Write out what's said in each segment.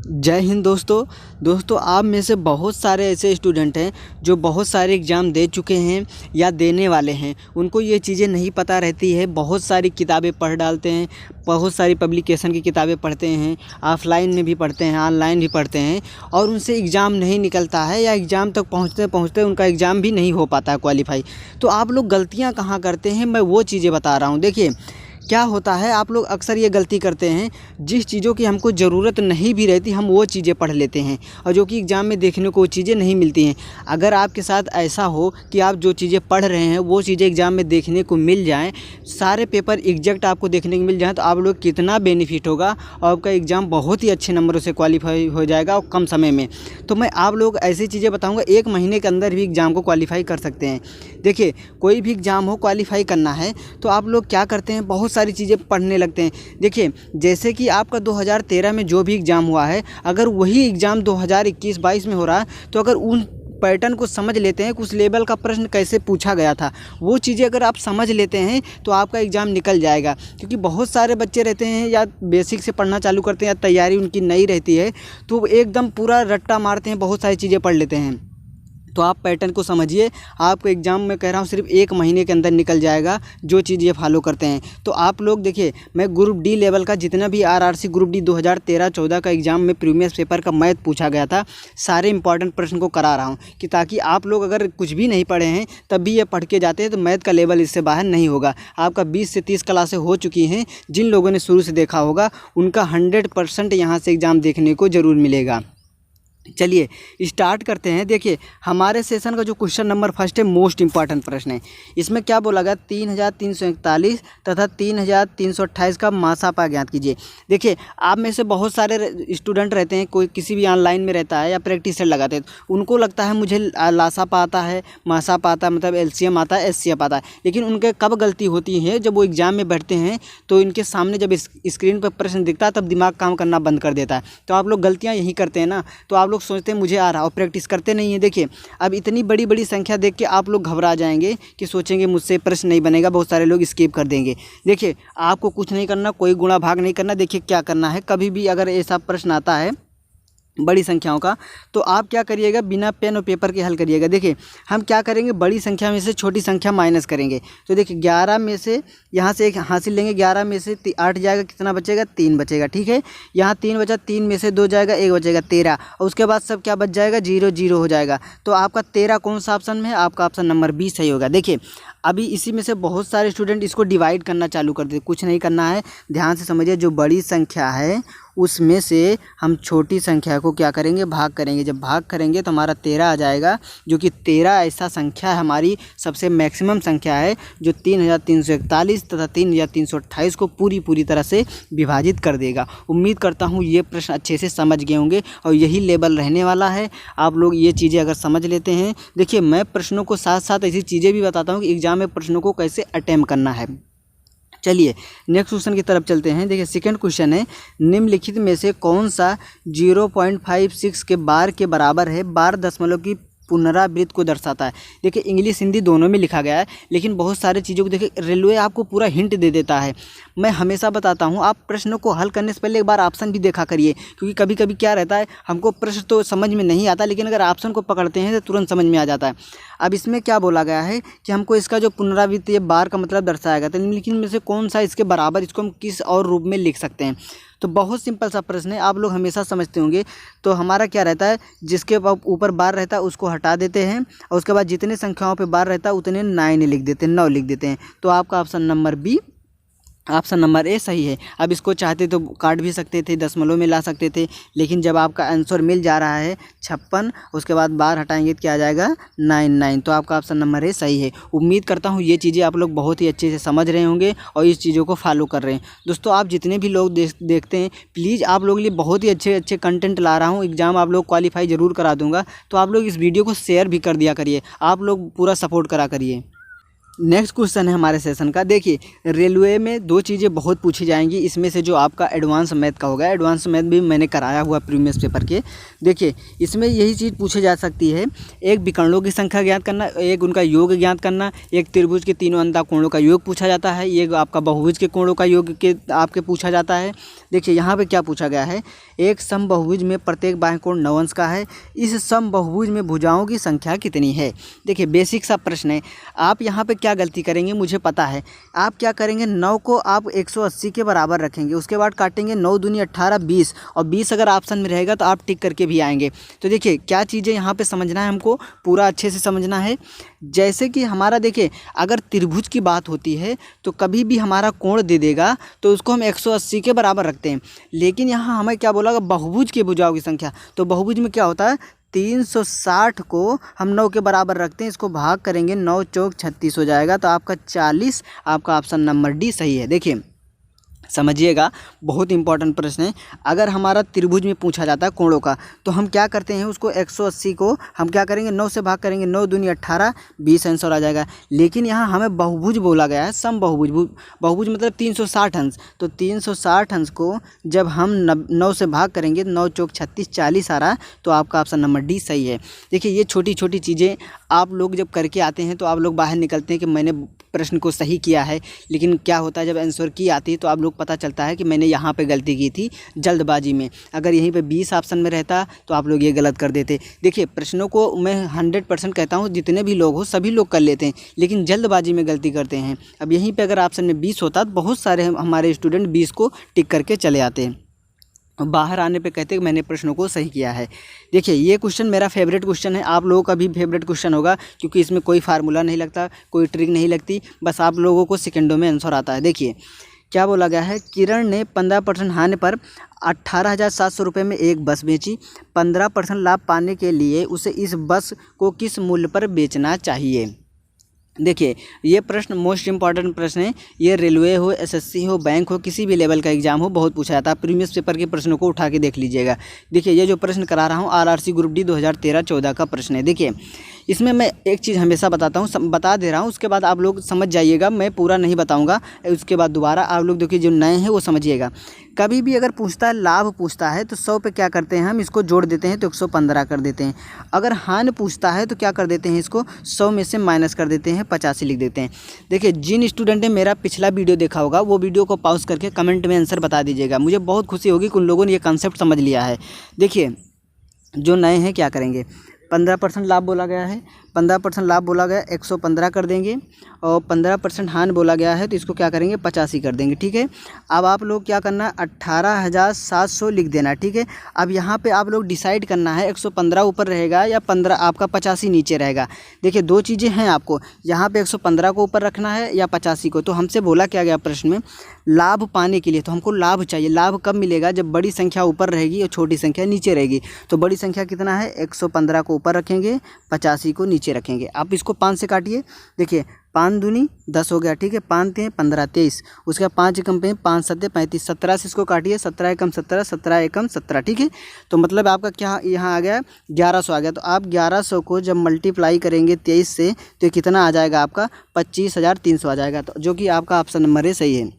जय हिंद दोस्तों आप में से बहुत सारे ऐसे स्टूडेंट हैं जो बहुत सारे एग्ज़ाम दे चुके हैं या देने वाले हैं। उनको ये चीज़ें नहीं पता रहती है। बहुत सारी किताबें पढ़ डालते हैं, बहुत सारी पब्लिकेशन की किताबें पढ़ते हैं, ऑफलाइन में भी पढ़ते हैं, ऑनलाइन भी पढ़ते हैं और उनसे एग्ज़ाम नहीं निकलता है या एग्ज़ाम तक पहुँचते पहुँचते उनका एग्ज़ाम भी नहीं हो पाता है क्वालिफाई। तो आप लोग गलतियाँ कहाँ करते हैं, मैं वो चीज़ें बता रहा हूँ। देखिए क्या होता है, आप लोग अक्सर ये गलती करते हैं, जिस चीज़ों की हमको ज़रूरत नहीं भी रहती हम वो चीज़ें पढ़ लेते हैं और जो कि एग्ज़ाम में देखने को वो चीज़ें नहीं मिलती हैं। अगर आपके साथ ऐसा हो कि आप जो चीज़ें पढ़ रहे हैं वो चीज़ें एग्ज़ाम में देखने को मिल जाएं, सारे पेपर एग्जैक्ट आपको देखने को मिल जाएँ, तो आप लोग कितना बेनिफिट होगा और आपका एग्ज़ाम बहुत ही अच्छे नंबरों से क्वालिफाई हो जाएगा और कम समय में। तो मैं आप लोग ऐसी चीज़ें बताऊँगा 1 महीने के अंदर भी एग्ज़ाम को क्वालिफाई कर सकते हैं। देखिए कोई भी एग्ज़ाम हो क्वालिफाई करना है तो आप लोग क्या करते हैं, बहुत सारी चीज़ें पढ़ने लगते हैं। देखिए जैसे कि आपका 2013 में जो भी एग्ज़ाम हुआ है, अगर वही एग्ज़ाम 2021-22 में हो रहा है तो अगर उन पैटर्न को समझ लेते हैं कि उस लेवल का प्रश्न कैसे पूछा गया था, वो चीज़ें अगर आप समझ लेते हैं तो आपका एग्ज़ाम निकल जाएगा। क्योंकि बहुत सारे बच्चे रहते हैं या बेसिक से पढ़ना चालू करते हैं या तैयारी उनकी नहीं रहती है तो एकदम पूरा रट्टा मारते हैं, बहुत सारी चीज़ें पढ़ लेते हैं। तो आप पैटर्न को समझिए, आपको एग्ज़ाम में कह रहा हूँ सिर्फ 1 महीने के अंदर निकल जाएगा जो चीज़ ये फॉलो करते हैं। तो आप लोग देखिए, मैं ग्रुप डी लेवल का जितना भी आरआरसी ग्रुप डी 2013-14 का एग्ज़ाम में प्रीवियस पेपर का मैथ पूछा गया था, सारे इंपॉर्टेंट प्रश्न को करा रहा हूँ कि ताकि आप लोग अगर कुछ भी नहीं पढ़े हैं तब भी ये पढ़ के जाते हैं तो मैथ का लेवल इससे बाहर नहीं होगा। आपका 20 से 30 क्लासें हो चुकी हैं, जिन लोगों ने शुरू से देखा होगा उनका 100% यहाँ से एग्ज़ाम देखने को ज़रूर मिलेगा। चलिए स्टार्ट करते हैं। देखिए हमारे सेशन का जो क्वेश्चन नंबर फर्स्ट है, मोस्ट इंपॉर्टेंट प्रश्न है। इसमें क्या बोला गया, 3341 तथा 3328 का मासापा ज्ञात कीजिए। देखिए आप में से बहुत सारे स्टूडेंट रहते हैं, कोई किसी भी ऑनलाइन में रहता है या प्रैक्टिस सेट लगाते हैं, तो उनको लगता है मुझे लासापा आता है, मासापा आता है, मतलब एलसीएम आता है, एचसीएफ आता है। लेकिन उनके कब गलती होती है, जब वो एग्ज़ाम में बैठते हैं तो इनके सामने जब स्क्रीन पर प्रश्न दिखता है तब दिमाग काम करना बंद कर देता है। तो आप लोग गलतियाँ यही करते हैं ना, तो आप लोग सोचते हैं मुझे आ रहा और प्रैक्टिस करते नहीं है। देखिए अब इतनी बड़ी बड़ी संख्या देख के आप लोग घबरा जाएंगे कि सोचेंगे मुझसे प्रश्न नहीं बनेगा, बहुत सारे लोग स्किप कर देंगे। देखिए आपको कुछ नहीं करना, कोई गुणा भाग नहीं करना। देखिए क्या करना है, कभी भी अगर ऐसा प्रश्न आता है बड़ी संख्याओं का तो आप क्या करिएगा, बिना पेन और पेपर के हल करिएगा। देखिए हम क्या करेंगे, बड़ी संख्या में से छोटी संख्या माइनस करेंगे। तो देखिए 11 में से यहाँ से 1 हासिल लेंगे, 11 में से 8 जाएगा, कितना बचेगा, 3 बचेगा। ठीक है, यहाँ 3 बचा, 3 में से 2 जाएगा, 1 बचेगा, 13। और उसके बाद सब क्या बच जाएगा, 0 0 हो जाएगा। तो आपका 13 कौन सा ऑप्शन में है, आपका ऑप्शन नंबर 20 सही होगा। देखिए अभी इसी में से बहुत सारे स्टूडेंट इसको डिवाइड करना चालू कर देते। कुछ नहीं करना है, ध्यान से समझिए। जो बड़ी संख्या है उसमें से हम छोटी संख्या को क्या करेंगे, भाग करेंगे। जब भाग करेंगे तो हमारा 13 आ जाएगा, जो कि 13 ऐसा संख्या है, हमारी सबसे मैक्सिमम संख्या है जो 3341 तथा 3328 को पूरी तरह से विभाजित कर देगा। उम्मीद करता हूँ ये प्रश्न अच्छे से समझ गए होंगे और यही लेवल रहने वाला है। आप लोग ये चीज़ें अगर समझ लेते हैं, देखिए मैं प्रश्नों को साथ साथ ऐसी चीज़ें भी बताता हूँ कि एग्ज़ाम में प्रश्नों को कैसे अटेम्प्ट करना है। चलिए नेक्स्ट क्वेश्चन की तरफ चलते हैं। देखिए सेकंड क्वेश्चन है, निम्नलिखित में से कौन सा 0.56 के बार के बराबर है, बार दशमलव की पुनरावृत्ति को दर्शाता है। देखिए इंग्लिश हिंदी दोनों में लिखा गया है, लेकिन बहुत सारे चीज़ों को देखिए रेलवे आपको पूरा हिंट दे देता है। मैं हमेशा बताता हूँ आप प्रश्न को हल करने से पहले एक बार ऑप्शन भी देखा करिए, क्योंकि कभी कभी क्या रहता है, हमको प्रश्न तो समझ में नहीं आता, लेकिन अगर ऑप्शन को पकड़ते हैं तो तुरंत समझ में आ जाता है। अब इसमें क्या बोला गया है कि हमको इसका जो पुनरावृत्ति है बार का मतलब दर्शाएगा, तो निम्नलिखित में से कौन सा इसके बराबर, इसको हम किस और रूप में लिख सकते हैं। तो बहुत सिंपल सा प्रश्न है, आप लोग हमेशा समझते होंगे। तो हमारा क्या रहता है, जिसके ऊपर बार रहता है उसको हटा देते हैं और उसके बाद जितने संख्याओं पे बार रहता है उतने 9 लिख देते हैं, 9 लिख देते हैं। तो आपका option number B, option number A सही है। अब इसको चाहते तो काट भी सकते थे, दशमलव में ला सकते थे, लेकिन जब आपका आंसर मिल जा रहा है 56, उसके बाद बार हटाएंगे तो क्या आ जाएगा, 9। तो आपका ऑप्शन नंबर ए सही है। उम्मीद करता हूँ ये चीज़ें आप लोग बहुत ही अच्छे से समझ रहे होंगे और इस चीज़ों को फॉलो कर रहे हैं। दोस्तों आप जितने भी लोग देखते हैं, प्लीज़ आप लोगों के लिए बहुत ही अच्छे कंटेंट ला रहा हूँ। एग्ज़ाम आप लोग क्वालिफाई ज़रूर करा दूँगा, तो आप लोग इस वीडियो को शेयर भी कर दिया करिए, आप लोग पूरा सपोर्ट करा करिए। नेक्स्ट क्वेश्चन है हमारे सेशन का। देखिए, रेलवे में दो चीज़ें बहुत पूछी जाएंगी, इसमें से जो आपका एडवांस मैथ का होगा, एडवांस मैथ भी मैंने कराया हुआ प्रीवियस पेपर के। देखिए, इसमें यही चीज़ पूछी जा सकती है, एक विकर्णों की संख्या ज्ञात करना, एक उनका योग ज्ञात करना, एक त्रिभुज के तीनों अंधा कोणों का योग पूछा जाता है, एक आपका बहुभुज के कोणों का योग के आपके पूछा जाता है। देखिए यहाँ पे क्या पूछा गया है, एक समबहुभुज में प्रत्येक बाह्य कोण 9 अंश का है, इस समबहुभुज में भुजाओं की संख्या कितनी है। देखिए बेसिक सा प्रश्न है। आप यहाँ पे क्या गलती करेंगे मुझे पता है, आप क्या करेंगे 9 को आप 180 के बराबर रखेंगे, उसके बाद काटेंगे 9 दूनी 18 20, और 20 अगर ऑप्शन में रहेगा तो आप टिक करके भी आएंगे। तो देखिए क्या चीज़ें यहाँ पे समझना है, हमको पूरा अच्छे से समझना है। जैसे कि हमारा देखिए अगर त्रिभुज की बात होती है तो कभी भी हमारा कोण दे देगा तो उसको हम 180 के बराबर रखते हैं, लेकिन यहाँ हमें क्या बोला बहुभुज के भुजाओं की संख्या, तो बहुभुज में क्या होता है 360 को हम 9 के बराबर रखते हैं, इसको भाग करेंगे 9 चौक 36 हो जाएगा, तो आपका 40, आपका ऑप्शन नंबर डी सही है। देखिए समझिएगा, बहुत इंपॉर्टेंट प्रश्न है। अगर हमारा त्रिभुज में पूछा जाता है कोणों का तो हम क्या करते हैं, उसको 180 को हम क्या करेंगे 9 से भाग करेंगे, 9 दूनी 18 20 आंसर आ जाएगा। लेकिन यहाँ हमें बहुभुज बोला गया है, सम बहुभुज, बहुभुज मतलब 360 अंश, तो 360 अंश को जब हम 9 से भाग करेंगे 9 चौक 36 40 आ रहा, तो आपका ऑप्शन नंबर डी सही है। देखिए ये छोटी छोटी चीज़ें आप लोग जब करके आते हैं तो आप लोग बाहर निकलते हैं कि मैंने प्रश्न को सही किया है, लेकिन क्या होता है जब आंसर की आती है तो आप लोग पता चलता है कि मैंने यहाँ पे गलती की थी जल्दबाजी में। अगर यहीं पे 20 ऑप्शन में रहता तो आप लोग ये गलत कर देते। देखिए प्रश्नों को मैं 100% कहता हूँ, जितने भी लोग हो सभी लोग कर लेते हैं, लेकिन जल्दबाजी में गलती करते हैं। अब यहीं पर अगर ऑप्शन में 20 होता तो बहुत सारे हमारे स्टूडेंट 20 को टिक करके चले आते हैं, बाहर आने पे कहते हैं कि मैंने प्रश्नों को सही किया है। देखिए ये क्वेश्चन मेरा फेवरेट क्वेश्चन है, आप लोगों का भी फेवरेट क्वेश्चन होगा, क्योंकि इसमें कोई फार्मूला नहीं लगता, कोई ट्रिक नहीं लगती, बस आप लोगों को सेकंडों में आंसर आता है। देखिए क्या बोला गया है, किरण ने 15% हानि पर 18,700 रुपये में एक बस बेची, 15% लाभ पाने के लिए उसे इस बस को किस मूल्य पर बेचना चाहिए। देखिए ये प्रश्न मोस्ट इंपॉर्टेंट प्रश्न है, ये रेलवे हो, एसएससी हो, बैंक हो, किसी भी लेवल का एग्जाम हो, बहुत पूछा जाता है। प्रीवियस पेपर के प्रश्नों को उठा के देख लीजिएगा। देखिए ये जो प्रश्न करा रहा हूँ आरआरसी ग्रुप डी 2013-14 का प्रश्न है। देखिए इसमें मैं एक चीज़ हमेशा बताता हूँ, बता दे रहा हूँ, उसके बाद आप लोग समझ जाइएगा, मैं पूरा नहीं बताऊँगा, उसके बाद दोबारा आप लोग देखिए जो नए हैं वो समझिएगा। कभी भी अगर पूछता है लाभ पूछता है तो 100 पे क्या करते हैं हम इसको जोड़ देते हैं तो 115 कर देते हैं। अगर हानि पूछता है तो क्या कर देते हैं, इसको 100 में से माइनस कर देते हैं, 85 लिख देते हैं। देखिए जिन स्टूडेंट ने मेरा पिछला वीडियो देखा होगा वो वीडियो को पॉज करके कमेंट में आंसर बता दीजिएगा, मुझे बहुत खुशी होगी कि उन लोगों ने ये कॉन्सेप्ट समझ लिया है। देखिए जो नए हैं क्या करेंगे, 15% लाभ बोला गया है, 15% लाभ बोला गया 115 कर देंगे, और 15% हानि बोला गया है तो इसको क्या करेंगे 85 कर देंगे। ठीक है, अब आप लोग क्या करना 18,700 लिख देना। ठीक है, अब यहाँ पे आप लोग डिसाइड करना है 115 ऊपर रहेगा या 15 आपका 85 नीचे रहेगा। देखिए दो चीज़ें हैं, आपको यहाँ पे 115 को ऊपर रखना है या 85 को। तो हमसे बोला क्या गया प्रश्न में, लाभ पाने के लिए, तो हमको लाभ चाहिए। लाभ कब मिलेगा, जब बड़ी संख्या ऊपर रहेगी और छोटी संख्या नीचे रहेगी। तो बड़ी संख्या कितना है 115 को ऊपर रखेंगे, 85 को नीचे रखेंगे। आप इसको 5 से काटिए। देखिए 5 दूनी 10 हो गया। ठीक है, 5 3 15 23, उसके बाद 5 एकम 5 7 35, 17 से इसको काटिए, 17 एकम 17, 17 एकम 17। ठीक है, तो मतलब आपका क्या यहाँ आ गया 1100 आ गया। तो आप 1100 को जब मल्टीप्लाई करेंगे 23 से तो ये कितना आ जाएगा आपका 25,300 आ जाएगा, तो जो कि आपका ऑप्शन नंबर है सही है।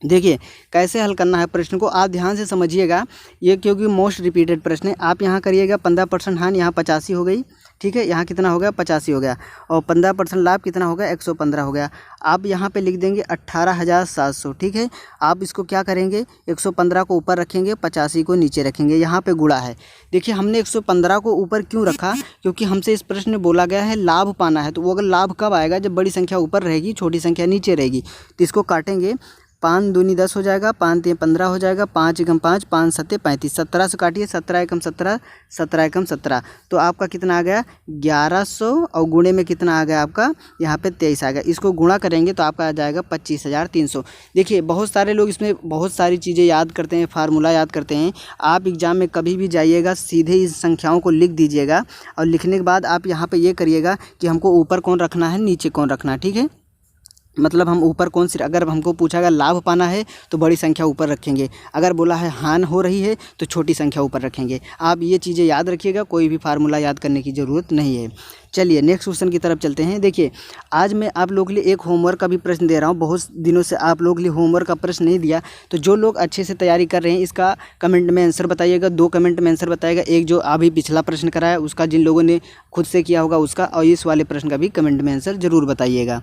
देखिए कैसे हल करना है प्रश्न को आप ध्यान से समझिएगा, ये क्योंकि मोस्ट रिपीटेड प्रश्न है। आप यहाँ करिएगा 15% हानि, यहाँ 85 हो गई। ठीक है, यहाँ कितना हो गया 85 हो गया, और 15% लाभ कितना हो गया 115 हो गया। आप यहाँ पे लिख देंगे 18,700। ठीक है, आप इसको क्या करेंगे 115 को ऊपर रखेंगे, 85 को नीचे रखेंगे, यहाँ पे गुणा है। देखिए हमने 115 को ऊपर क्यों रखा, क्योंकि हमसे इस प्रश्न में बोला गया है लाभ पाना है। तो वो अगर लाभ कब आएगा, जब बड़ी संख्या ऊपर रहेगी छोटी संख्या नीचे रहेगी। तो इसको काटेंगे, 5 दूनी 10 हो जाएगा, 5 3 15 हो जाएगा, 5 एकम 5, 5 7 35, 17 से काटिए, 17 एकम 17, 17 एकम 17, तो आपका कितना आ गया 1100, और गुणे में कितना आ गया आपका यहाँ पे 23 आ गया। इसको गुणा करेंगे तो आपका आ जाएगा 25,300। देखिए बहुत सारे लोग इसमें बहुत सारी चीज़ें याद करते हैं, फार्मूला याद करते हैं। आप एग्ज़ाम में कभी भी जाइएगा सीधे इस संख्याओं को लिख दीजिएगा, और लिखने के बाद आप यहाँ पर ये करिएगा कि हमको ऊपर कौन रखना है नीचे कौन रखना है। ठीक है, मतलब हम ऊपर कौन सी, अगर हमको पूछा अगर लाभ पाना है तो बड़ी संख्या ऊपर रखेंगे, अगर बोला है हानि हो रही है तो छोटी संख्या ऊपर रखेंगे। आप ये चीज़ें याद रखिएगा, कोई भी फार्मूला याद करने की ज़रूरत नहीं है। चलिए नेक्स्ट क्वेश्चन की तरफ चलते हैं। देखिए आज मैं आप लोगों के लिए एक होमवर्क का भी प्रश्न दे रहा हूँ। बहुत दिनों से आप लोगों के लिए होमवर्क का प्रश्न नहीं दिया, तो जो लोग अच्छे से तैयारी कर रहे हैं इसका कमेंट में आंसर बताइएगा। 2 कमेंट में आंसर बताइएगा, एक जो अभी पिछला प्रश्न कराया उसका, जिन लोगों ने खुद से किया होगा उसका, और इस वाले प्रश्न का भी कमेंट में आंसर ज़रूर बताइएगा।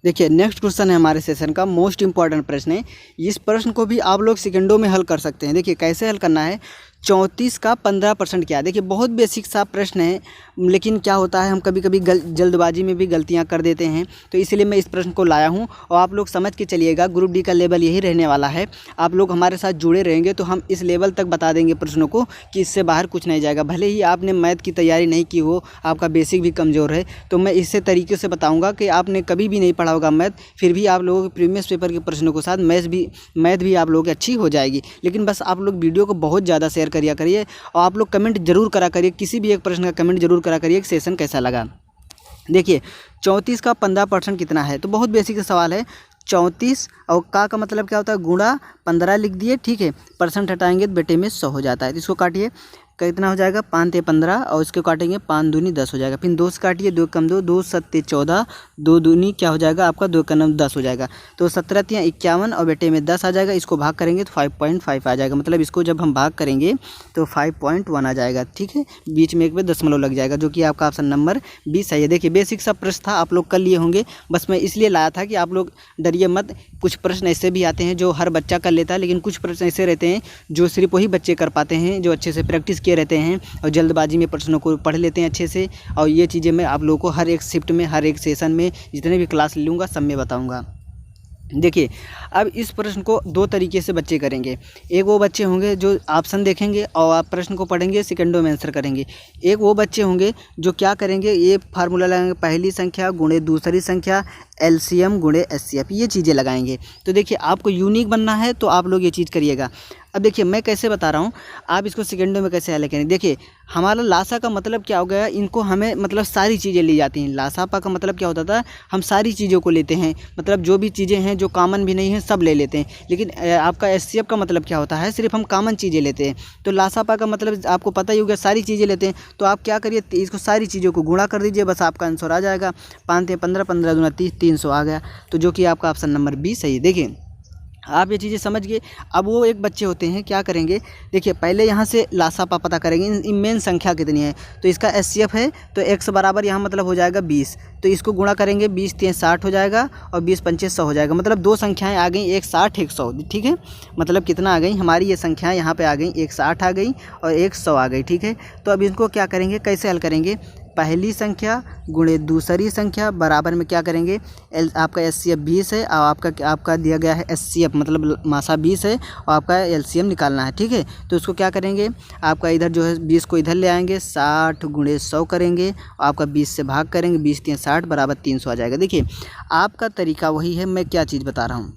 देखिए नेक्स्ट क्वेश्चन है हमारे सेशन का मोस्ट इंपॉर्टेंट प्रश्न है। इस प्रश्न को भी आप लोग सेकंडों में हल कर सकते हैं। देखिए कैसे हल करना है। 34 का 15% क्या है। देखिए बहुत बेसिक सा प्रश्न है, लेकिन क्या होता है हम कभी कभी जल्दबाजी में भी गलतियां कर देते हैं, तो इसलिए मैं इस प्रश्न को लाया हूं। और आप लोग समझ के चलिएगा, ग्रुप डी का लेवल यही रहने वाला है। आप लोग हमारे साथ जुड़े रहेंगे तो हम इस लेवल तक बता देंगे प्रश्नों को कि इससे बाहर कुछ नहीं जाएगा। भले ही आपने मैथ की तैयारी नहीं की हो, आपका बेसिक भी कमज़ोर है, तो मैं इससे तरीके से बताऊँगा कि आपने कभी भी नहीं पढ़ा होगा मैथ, फिर भी आप लोगों के प्रीवियस पेपर के प्रश्नों के साथ मैथ भी आप लोगों की अच्छी हो जाएगी। लेकिन बस आप लोग वीडियो को बहुत ज़्यादा शेयर करिए और आप लोग कमेंट जरूर करा करिए, किसी भी एक प्रश्न का कमेंट जरूर करा करिए कि सेशन कैसा लगा। देखिए 34 का 15% कितना है, तो बहुत बेसिक सवाल है। 34 और का मतलब क्या होता है, गुणा 15 लिख दिए, ठीक है। परसेंट हटाएंगे तो बेटे में 100 हो जाता है। तो इसको काटिए, कितना हो जाएगा 5 ते 15, और इसको काटेंगे 5 दूनी 10 हो जाएगा। फिर 2 से काटिए, 2 कम 2, 2 सत्ते 14, 2 दूनी क्या हो जाएगा आपका 2 का 9 10 हो जाएगा। तो 17 तियाँ 51 और बेटे में 10 आ जाएगा। इसको भाग करेंगे तो 5.5 आ जाएगा। मतलब इसको जब हम भाग करेंगे तो 5.1 आ जाएगा, ठीक है। बीच में एक पे दशमलव लग जाएगा, जो कि आपका ऑप्शन नंबर 20 सही है। देखिए बेसिक सा प्रश्न था, आप लोग कर लिए होंगे, बस मैं इसलिए लाया था कि आप लोग डरिए मत। कुछ प्रश्न ऐसे भी आते हैं जो हर बच्चा कर लेता है, लेकिन कुछ प्रश्न ऐसे रहते हैं जो सिर्फ वही बच्चे कर पाते हैं जो अच्छे से प्रैक्टिस किए रहते हैं और जल्दबाजी में प्रश्नों को पढ़ लेते हैं अच्छे से। और ये चीज़ें मैं आप लोगों को हर एक शिफ्ट में, हर एक सेशन में, जितने भी क्लास लूँगा सब में बताऊँगा। देखिए अब इस प्रश्न को 2 तरीके से बच्चे करेंगे। एक वो बच्चे होंगे जो ऑप्शन देखेंगे और आप प्रश्न को पढ़ेंगे, सेकंडों में आंसर करेंगे। एक वो बच्चे होंगे जो क्या करेंगे, ये फार्मूला लगाएंगे, पहली संख्या गुणे दूसरी संख्या, एलसीएम गुणे एचसीएफ, ये चीज़ें लगाएंगे। तो देखिए आपको यूनिक बनना है तो आप लोग ये चीज़ करिएगा। अब देखिए मैं कैसे बता रहा हूँ, आप इसको सेकंडों में कैसे हल करेंगे। देखिए हमारा लासा का मतलब क्या हो गया, इनको हमें मतलब सारी चीज़ें ली जाती हैं। लासापा का मतलब क्या होता था, हम सारी चीज़ों को लेते हैं, मतलब जो भी चीज़ें हैं जो कॉमन भी नहीं है सब ले लेते हैं। लेकिन आपका एचसीएफ का मतलब क्या होता है, सिर्फ हम कॉमन चीज़ें लेते हैं। तो लासापा का मतलब आपको पता ही होगा, सारी चीज़ें लेते हैं। तो आप क्या करिए, इसको सारी चीज़ों को गुणा कर दीजिए, बस आपका आंसर आ जाएगा। 5 ते 15, 15 दूना 30, 300 आ गया। तो जो कि आपका ऑप्शन नंबर 20 सही है। देखिए आप ये चीज़ें समझ गए। अब वो एक बच्चे होते हैं क्या करेंगे, देखिए पहले यहाँ से लासापा पता करेंगे, इन मेन संख्या कितनी है। तो इसका एचसीएफ है तो x बराबर यहाँ मतलब हो जाएगा 20, तो इसको गुणा करेंगे, 20 3 60 हो जाएगा और 20 पंचे 100 हो जाएगा। मतलब 2 संख्याएं आ गई, एक 60 एक 100, ठीक है। मतलब कितना आ गई हमारी ये संख्याएं यहाँ पे आ गई, एक 60 आ गई और एक 100 आ गई, ठीक है। तो अब इनको क्या करेंगे, कैसे हल करेंगे, पहली संख्या गुणे दूसरी संख्या बराबर में क्या करेंगे, आपका एचसीएफ 20 है और आपका दिया गया है एचसीएफ मतलब मासा 20 है और आपका एलसीएम निकालना है, ठीक है। तो उसको क्या करेंगे, आपका इधर जो है 20 को इधर ले आएंगे, 60 गुणे 100 करेंगे और आपका 20 से भाग करेंगे, 20 3 60 बराबर 300 आ जाएगा। देखिए आपका तरीका वही है, मैं क्या चीज़ बता रहा हूँ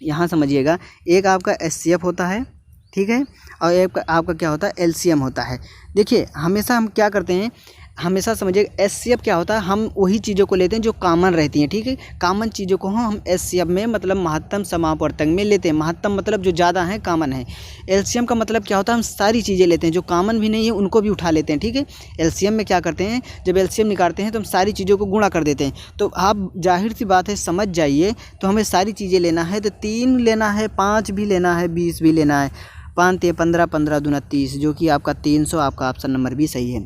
यहाँ समझिएगा। एक आपका एचसीएफ होता है, ठीक है, और एक आपका क्या होता है, एलसीएम होता है। देखिए हमेशा हम क्या करते हैं, हमेशा समझिए एचसीएफ क्या होता है, हम वही चीज़ों को लेते हैं जो कॉमन रहती हैं, ठीक है। कॉमन चीज़ों को हम एचसीएफ में मतलब महत्तम समापवर्तक में लेते हैं। महत्तम मतलब जो ज़्यादा है, कॉमन है। एलसीएम का मतलब क्या होता है, हम सारी चीज़ें लेते हैं, जो कॉमन भी नहीं है उनको भी उठा लेते हैं, ठीक है। एलसीएम में क्या करते हैं, जब एलसीएम निकालते हैं तो हम सारी चीज़ों को गुणा कर देते हैं। तो आप जाहिर सी बात है समझ जाइए, तो हमें सारी चीज़ें लेना है तो 3 लेना है, 5 भी लेना है, 20 भी लेना है। 5 ते 15, 15 दूना 30, जो कि आपका 300, आपका ऑप्शन नंबर भी सही है।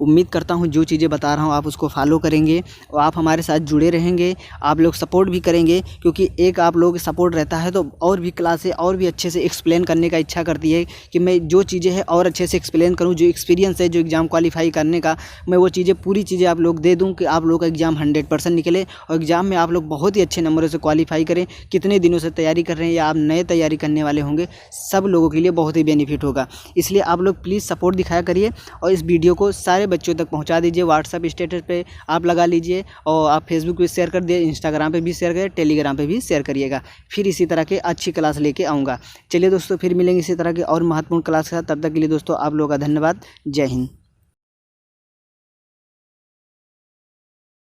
उम्मीद करता हूँ जो चीज़ें बता रहा हूँ आप उसको फॉलो करेंगे और आप हमारे साथ जुड़े रहेंगे। आप लोग सपोर्ट भी करेंगे, क्योंकि एक आप लोग सपोर्ट रहता है तो और भी क्लासें और भी अच्छे से एक्सप्लेन करने का इच्छा करती है कि मैं जो चीज़ें हैं और अच्छे से एक्सप्लेन करूँ। जो एक्सपीरियंस है जो एग्ज़ाम क्वालिफाई करने का, मैं वो चीज़ें पूरी चीज़ें आप लोग दे दूँ कि आप लोग का एग्ज़ाम 100% निकले और एग्ज़ाम में आप लोग बहुत ही अच्छे नंबरों से क्वालिफाई करें। कितने दिनों से तैयारी कर रहे हैं या आप नए तैयारी करने वाले होंगे, सब लोगों के लिए बहुत ही बेनिफिट होगा। इसलिए आप लोग प्लीज़ सपोर्ट दिखाया करिए और इस वीडियो को सारे बच्चों तक पहुंचा दीजिए। व्हाट्सएप स्टेटस पे आप लगा लीजिए और आप फेसबुक पे शेयर कर दिए, इंस्टाग्राम पे भी शेयर करिए, टेलीग्राम पे भी शेयर करिएगा। फिर इसी तरह के अच्छी क्लास लेके आऊँगा। चलिए दोस्तों, फिर मिलेंगे इसी तरह के और महत्वपूर्ण क्लास के साथ। तब तक के लिए दोस्तों आप लोगों का धन्यवाद। जय हिंद।